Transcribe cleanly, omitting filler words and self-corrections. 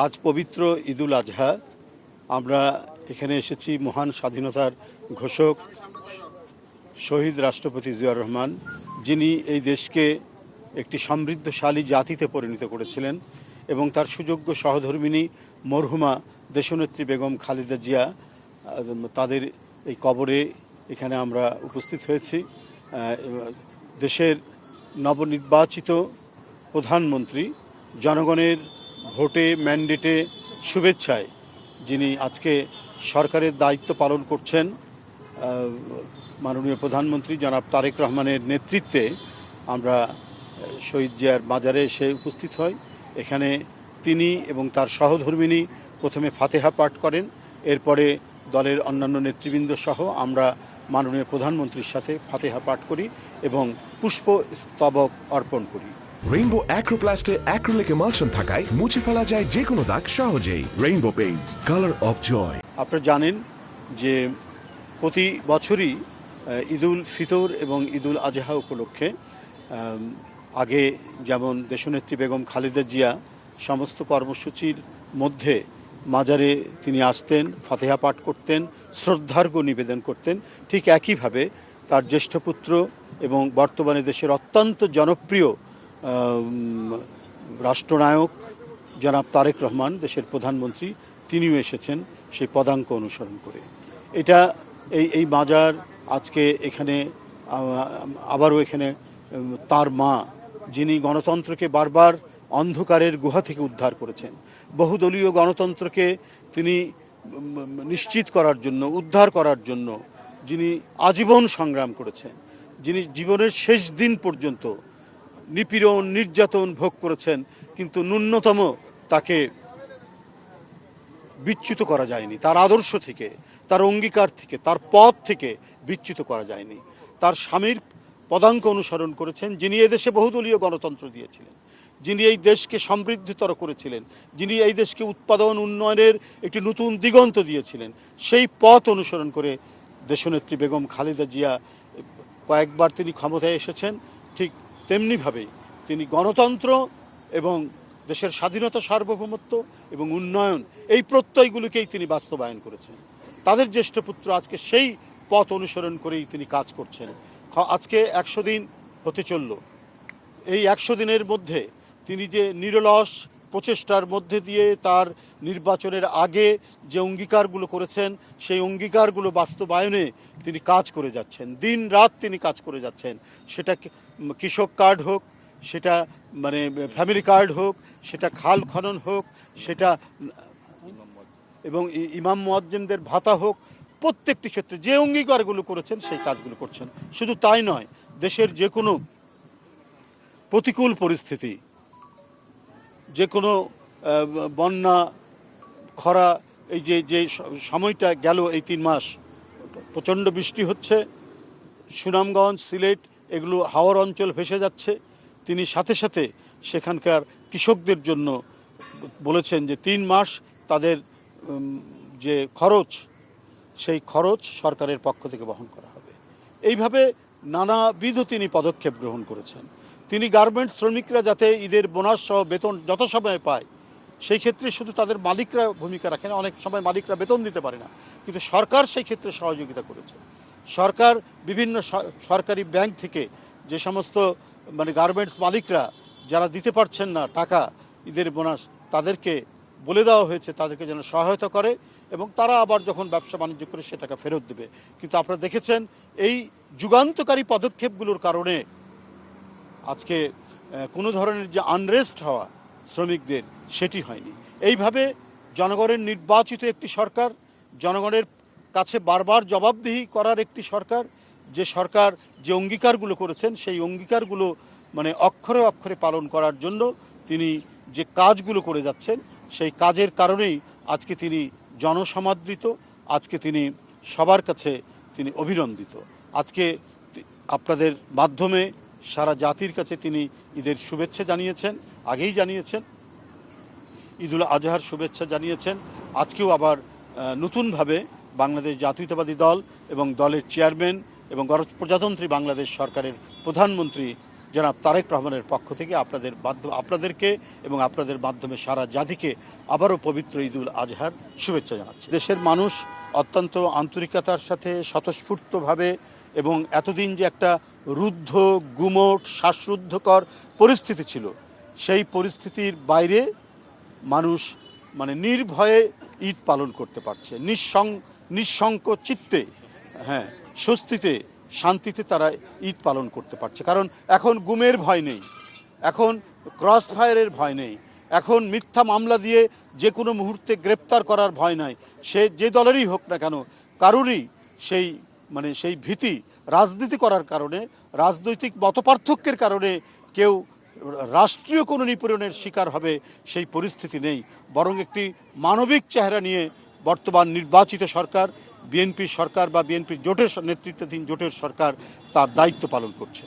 আজ পবিত্র ঈদুল আজহা। আমরা এখানে এসেছি মহান স্বাধীনতার ঘোষক শহীদ রাষ্ট্রপতি জিয়াউর রহমান, যিনি এই দেশকে একটি সমৃদ্ধশালী জাতিতে পরিণত করেছিলেন, এবং তার সুযোগ্য সহধর্মিণী মরহুমা দেশনেত্রী বেগম খালেদা জিয়া, তাদের এই কবরে এখানে আমরা উপস্থিত হয়েছি। দেশের নবনির্বাচিত প্রধানমন্ত্রী, জনগণের ভোটে ম্যান্ডেটে শুভেচ্ছায় যিনি আজকে সরকারের দায়িত্ব পালন করছেন, মাননীয় প্রধানমন্ত্রী জনাব তারেক রহমানের নেতৃত্বে আমরা শহীদ জিয়ার মাজারে এসে উপস্থিত হই। এখানে তিনি এবং তার সহধর্মিণী প্রথমে ফাতেহা পাঠ করেন, এরপরে দলের অন্যান্য নেতৃবৃন্দ সহ আমরা মাননীয় প্রধানমন্ত্রীর সাথে ফাতেহা পাঠ করি এবং পুষ্পস্তবক অর্পণ করি। রেইনবো অ্যাক্রোপ্লাস্টে অ্যাক্রিলিক এমালশন থাকায় মুছে ফেলা যায় যে কোনো দাগ সহজেই। Rainbow paints, colour of joy. আপনারা জানেন যে প্রতি বছরই ঈদুল ফিতর এবং ঈদুল আজহা উপলক্ষে আগে যেমন দেশনেত্রী বেগম খালেদা জিয়া সমস্ত কর্মসূচির মধ্যে মাজারে তিনি আসতেন, ফাতেহা পাঠ করতেন, শ্রদ্ধার্ঘ্য নিবেদন করতেন, ঠিক একইভাবে তার জ্যেষ্ঠ পুত্র এবং বর্তমানে দেশের অত্যন্ত জনপ্রিয় রাষ্ট্রনায়ক জনাব তারেক রহমান, দেশের প্রধানমন্ত্রী, তিনিও এসেছেন সেই পদাঙ্ক অনুসরণ করে। এটা এই মাজার আজকে এখানে আবারও এখানে তার মা, যিনি গণতন্ত্রকে বারবার অন্ধকারের গুহা থেকে উদ্ধার করেছেন, বহুদলীয় গণতন্ত্রকে তিনি নিশ্চিত করার জন্য, উদ্ধার করার জন্য যিনি আজীবন সংগ্রাম করেছেন, যিনি জীবনের শেষ দিন পর্যন্ত নিপীড়ন নির্যাতন ভোগ করেছেন, কিন্তু ন্যূনতম তাকে বিচ্যুত করা যায়নি, তার আদর্শ থেকে, তার অঙ্গীকার থেকে, তার পথ থেকে বিচ্যুত করা যায়নি। তার স্বামীর পদাঙ্ক অনুসরণ করেছেন, যিনি এদেশে বহুদলীয় গণতন্ত্র দিয়েছিলেন, যিনি এই দেশকে সমৃদ্ধতর করেছিলেন, যিনি এই দেশকে উৎপাদন উন্নয়নের একটি নতুন দিগন্ত দিয়েছিলেন। সেই পথ অনুসরণ করে দেশনেত্রী বেগম খালেদা জিয়া কয়েকবার তিনি ক্ষমতায় এসেছেন, ঠিক তেমনিভাবেই তিনি গণতন্ত্র এবং দেশের স্বাধীনতা, সার্বভৌমত্ব এবং উন্নয়ন, এই প্রত্যয়গুলোকেই তিনি বাস্তবায়ন করেছেন। তাদের জ্যেষ্ঠ পুত্র আজকে সেই পথ অনুসরণ করেই তিনি কাজ করছেন। আজকে 100 দিন হতে চলল। এই 100 দিনের মধ্যে তিনি যে নিরলস প্রচেষ্টার মধ্যে দিয়ে তার নির্বাচনের আগে যে অঙ্গীকারগুলো করেছেন, সেই অঙ্গীকারগুলো বাস্তবায়নে তিনি কাজ করে যাচ্ছেন, দিন রাত তিনি কাজ করে যাচ্ছেন। সেটা কৃষক কার্ড হোক, সেটা মানে ফ্যামিলি কার্ড হোক, সেটা খাল খনন হোক, সেটা এবং ইমাম মুয়াজ্জিনদের ভাতা হোক, প্রত্যেকটি ক্ষেত্রে যে অঙ্গীকারগুলো করেছেন সেই কাজগুলো করছেন। শুধু তাই নয়, দেশের যে কোনো প্রতিকূল পরিস্থিতি, যে কোনো বন্যা, খরা, এই যে সময়টা গেল, এই 3 মাস প্রচণ্ড বৃষ্টি হচ্ছে, সুনামগঞ্জ, সিলেট এগুলো হাওর অঞ্চল ভেসে যাচ্ছে, তিনি সাথে সাথে সেখানকার কৃষকদের জন্য বলেছেন যে 3 মাস তাদের যে খরচ, সেই খরচ সরকারের পক্ষ থেকে বহন করা হবে। এইভাবে নানাবিধ তিনি পদক্ষেপ গ্রহণ করেছেন। তিনি গার্মেন্টস শ্রমিকরা যাতে ঈদের বোনাস সহ বেতন যথাসময়ে পায়, সেই ক্ষেত্রে শুধু তাদের মালিকরা ভূমিকা রাখেন, অনেক সময় মালিকরা বেতন দিতে পারে না, কিন্তু সরকার সেই ক্ষেত্রে সহযোগিতা করেছে। সরকার বিভিন্ন সরকারি ব্যাংক থেকে যে সমস্ত মানে গার্মেন্টস মালিকরা যারা দিতে পারছেন না টাকা, ঈদের বোনাস, তাদেরকে বলে দেওয়া হয়েছে তাদেরকে যেন সহায়তা করে, এবং তারা আবার যখন ব্যবসা বাণিজ্য করে সে টাকা ফেরত দেবে। কিন্তু আপনারা দেখেছেন এই যুগান্তকারী পদক্ষেপগুলোর কারণে আজকে কোনো ধরনের যে আনরেস্ট হওয়া শ্রমিকদের, সেটি হয়নি। এইভাবে জনগণের নির্বাচিত একটি সরকার, জনগণের কাছে বারবার জবাবদিহি করার একটি সরকার, যে সরকার যে অঙ্গীকারগুলো করেছেন সেই অঙ্গীকারগুলো মানে অক্ষরে অক্ষরে পালন করার জন্য তিনি যে কাজগুলো করে যাচ্ছেন, সেই কাজের কারণেই আজকে তিনি জনসমাদৃত, আজকে তিনি সবার কাছে তিনি অভিনন্দিত। আজকে আপনাদের মাধ্যমে সারা জাতির কাছে তিনি ঈদের শুভেচ্ছা জানিয়েছেন, আগেই জানিয়েছেন, ঈদুল আজহার শুভেচ্ছা জানিয়েছেন। আজকেও আবার নতুনভাবে বাংলাদেশ জাতীয়তাবাদী দল এবং দলের চেয়ারম্যান এবং গণপ্রজাতন্ত্রী বাংলাদেশ সরকারের প্রধানমন্ত্রী জনাব তারেক রহমানের পক্ষ থেকে আপনাদেরকে এবং আপনাদের মাধ্যমে সারা জাতিকে আবারও পবিত্র ঈদুল আজহার শুভেচ্ছা জানাচ্ছি। দেশের মানুষ অত্যন্ত আন্তরিকতার সাথে স্বতঃস্ফূর্তভাবে এবং এতদিন যে একটা রুদ্ধ গুমোট শ্বাসরুদ্ধকর পরিস্থিতি ছিল, সেই পরিস্থিতির বাইরে মানুষ মানে নির্ভয়ে ঈদ পালন করতে পারছে, নিঃশঙ্ক চিত্তে, হ্যাঁ, স্বস্তিতে শান্তিতে তারা ঈদ পালন করতে পারছে। কারণ এখন গুমের ভয় নেই, এখন ক্রস ফায়ারের ভয় নেই, এখন মিথ্যা মামলা দিয়ে যে কোনো মুহূর্তে গ্রেপ্তার করার ভয় নাই। সে যে দলেরই হোক না কেন, কারোরই সেই ভীতি রাজনীতি করার কারণে, রাজনৈতিক মতপার্থক্যের কারণে কেউ রাষ্ট্রীয় কোনো নিপীড়নের শিকার হবে সেই পরিস্থিতি নেই। বরং একটি মানবিক চেহারা নিয়ে বর্তমান নির্বাচিত সরকার, বিএনপি সরকার বা বিএনপির জোটের নেতৃত্বাধীন জোটের সরকার তার দায়িত্ব পালন করছে।